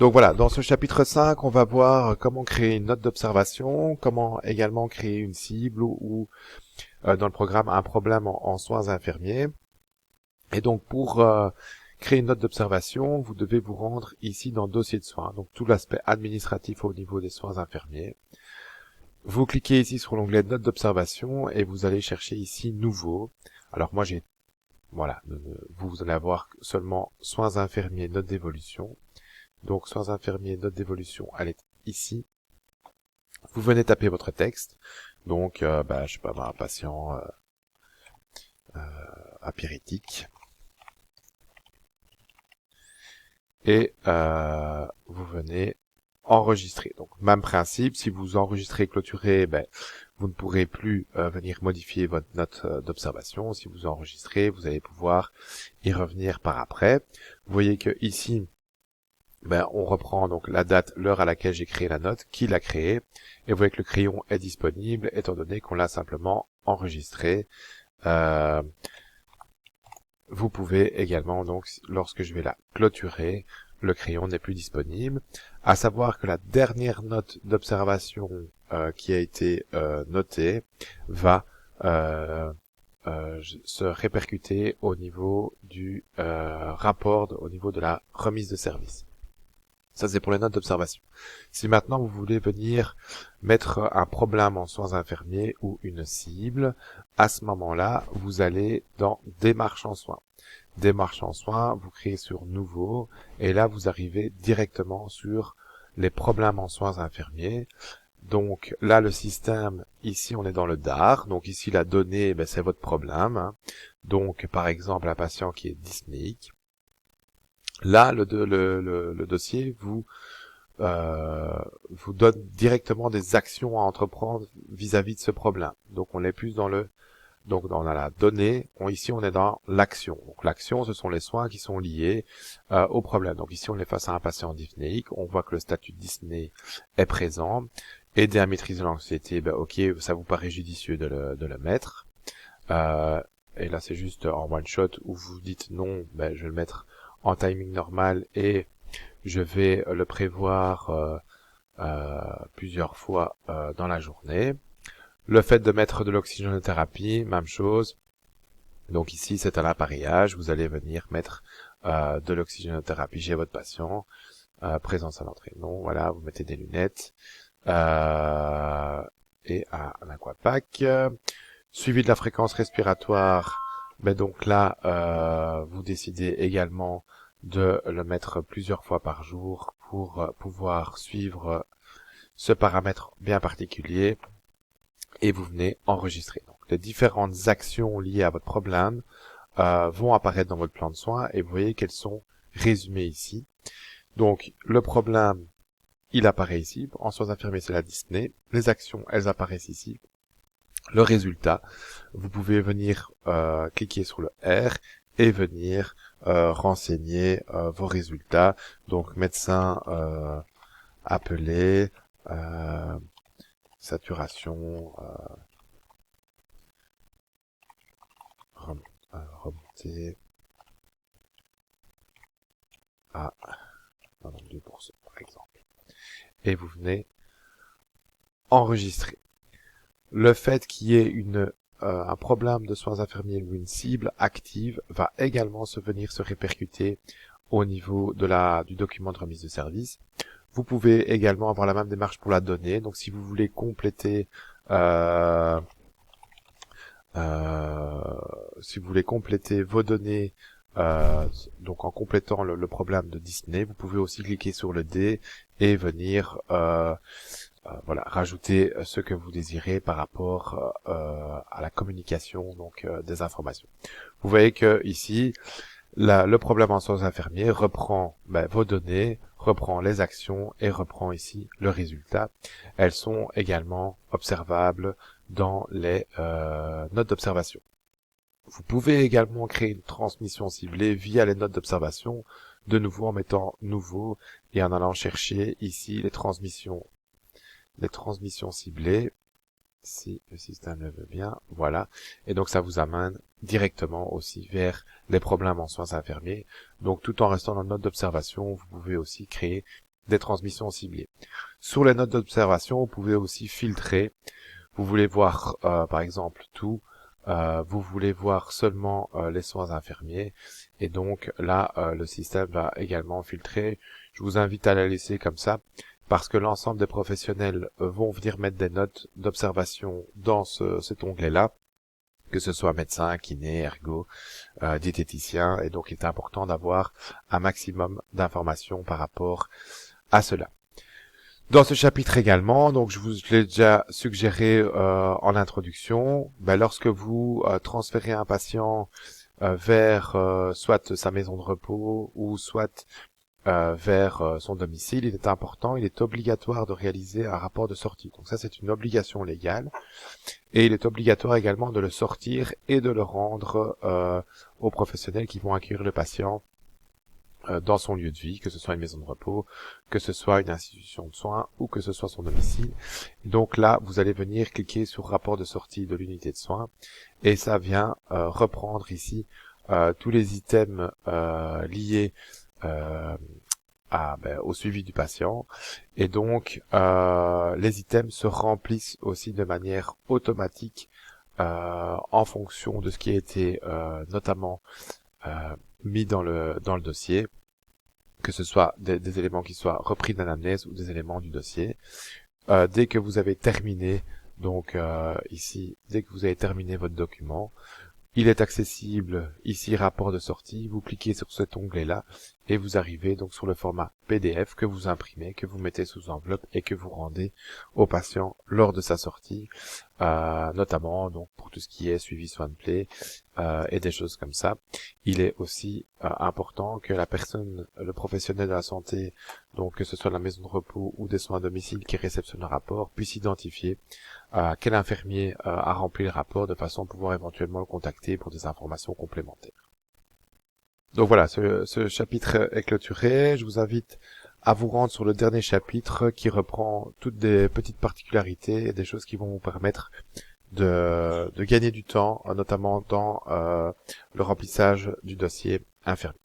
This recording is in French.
Donc voilà, dans ce chapitre 5, on va voir comment créer une note d'observation, comment également créer une cible ou dans le programme un problème en soins infirmiers. Et donc pour créer une note d'observation, vous devez vous rendre ici dans Dossier de soins, donc tout l'aspect administratif au niveau des soins infirmiers. Vous cliquez ici sur l'onglet Note d'observation et vous allez chercher ici Nouveau. Alors moi voilà, vous allez avoir seulement Soins infirmiers, note d'évolution. Donc soins infirmiers, note d'évolution, elle est ici. Vous venez taper votre texte. Donc, je sais pas, un patient apyrétique. Et vous venez enregistrer. Donc, même principe, si vous enregistrez et clôturez, vous ne pourrez plus venir modifier votre note d'observation. Si vous enregistrez, vous allez pouvoir y revenir par après. Vous voyez que ici, on reprend donc la date, l'heure à laquelle j'ai créé la note, qui l'a créée, et vous voyez que le crayon est disponible, étant donné qu'on l'a simplement enregistré. Vous pouvez également, donc, lorsque je vais la clôturer, le crayon n'est plus disponible. À savoir que la dernière note d'observation qui a été notée va se répercuter au niveau du rapport, au niveau de la remise de service. Ça, c'est pour les notes d'observation. Si maintenant vous voulez venir mettre un problème en soins infirmiers ou une cible, à ce moment-là, vous allez dans Démarche en soins. Démarche en soins, vous créez sur Nouveau, et là, vous arrivez directement sur les problèmes en soins infirmiers. Donc là, le système, ici, on est dans le DAR. Donc ici, la donnée, c'est votre problème. Donc, par exemple, un patient qui est dyspnéique. Là, le dossier vous donne directement des actions à entreprendre vis-à-vis de ce problème. Donc, on est plus dans dans la donnée. Ici, on est dans l'action. Donc, l'action, ce sont les soins qui sont liés au problème. Donc, ici, on est face à un patient dyspnéique. On voit que le statut de dyspnée est présent. Aider à maîtriser l'anxiété, ok, ça vous paraît judicieux de le mettre. Et là, c'est juste en one shot où vous dites non, je vais le mettre en timing normal et je vais le prévoir plusieurs fois dans la journée. Le fait de mettre de l'oxygénothérapie, même chose. Donc ici, c'est un appareillage. Vous allez venir mettre de l'oxygénothérapie chez votre patient. Présence à l'entrée. Non, voilà, vous mettez des lunettes. Et un aquapack. Suivi de la fréquence respiratoire. Donc là, vous décidez également de le mettre plusieurs fois par jour pour pouvoir suivre ce paramètre bien particulier et vous venez enregistrer. Donc, les différentes actions liées à votre problème vont apparaître dans votre plan de soins et vous voyez qu'elles sont résumées ici. Donc, le problème, il apparaît ici. En soins infirmiers, c'est la dyspnée. Les actions, elles apparaissent ici. Le résultat, vous pouvez venir cliquer sur le R et venir renseigner vos résultats. Donc médecin appelé, saturation remontée à 92% par exemple. Et vous venez enregistrer. Le fait qu'il y ait un problème de soins infirmiers ou une cible active va également venir se répercuter au niveau du document de remise de service. Vous pouvez également avoir la même démarche pour la donnée. Donc, si vous voulez compléter, vos données, donc en complétant le problème de Disney, vous pouvez aussi cliquer sur le D et venir rajouter ce que vous désirez par rapport à la communication des informations. Vous voyez que ici, le problème en soins infirmiers reprend vos données, reprend les actions et reprend ici le résultat. Elles sont également observables dans les notes d'observation. Vous pouvez également créer une transmission ciblée via les notes d'observation, de nouveau en mettant nouveau et en allant chercher ici les transmissions ciblées, si le système le veut bien, voilà. Et donc ça vous amène directement aussi vers les problèmes en soins infirmiers. Donc tout en restant dans le note d'observation, vous pouvez aussi créer des transmissions ciblées. Sur les notes d'observation, vous pouvez aussi filtrer. Vous voulez voir, par exemple, tout. Vous voulez voir seulement les soins infirmiers. Et donc là, le système va également filtrer. Je vous invite à la laisser comme ça, parce que l'ensemble des professionnels vont venir mettre des notes d'observation dans cet onglet-là, que ce soit médecin, kiné, ergo, diététicien, et donc il est important d'avoir un maximum d'informations par rapport à cela. Dans ce chapitre également, donc je vous l'ai déjà suggéré en introduction, lorsque vous transférez un patient vers soit sa maison de repos ou soit vers son domicile, il est important, il est obligatoire de réaliser un rapport de sortie. Donc ça, c'est une obligation légale. Et il est obligatoire également de le sortir et de le rendre aux professionnels qui vont accueillir le patient dans son lieu de vie, que ce soit une maison de repos, que ce soit une institution de soins ou que ce soit son domicile. Donc là, vous allez venir cliquer sur rapport de sortie de l'unité de soins et ça vient reprendre ici tous les items liés au suivi du patient, et donc les items se remplissent aussi de manière automatique en fonction de ce qui a été notamment mis dans le dossier, que ce soit des éléments qui soient repris d'anamnèse ou des éléments du dossier. Dès que vous avez terminé, donc ici, dès que vous avez terminé votre document, il est accessible ici, rapport de sortie, vous cliquez sur cet onglet-là et vous arrivez donc sur le format PDF que vous imprimez, que vous mettez sous enveloppe et que vous rendez au patient lors de sa sortie, notamment donc pour tout ce qui est suivi soin de plaie et des choses comme ça. Il est aussi important que la personne, le professionnel de la santé, donc que ce soit la maison de repos ou des soins à domicile qui réceptionne le rapport, puisse identifier quel infirmier a rempli le rapport de façon à pouvoir éventuellement le contacter pour des informations complémentaires. Donc voilà, ce chapitre est clôturé. Je vous invite à vous rendre sur le dernier chapitre qui reprend toutes des petites particularités et des choses qui vont vous permettre de gagner du temps, notamment dans le remplissage du dossier infirmier.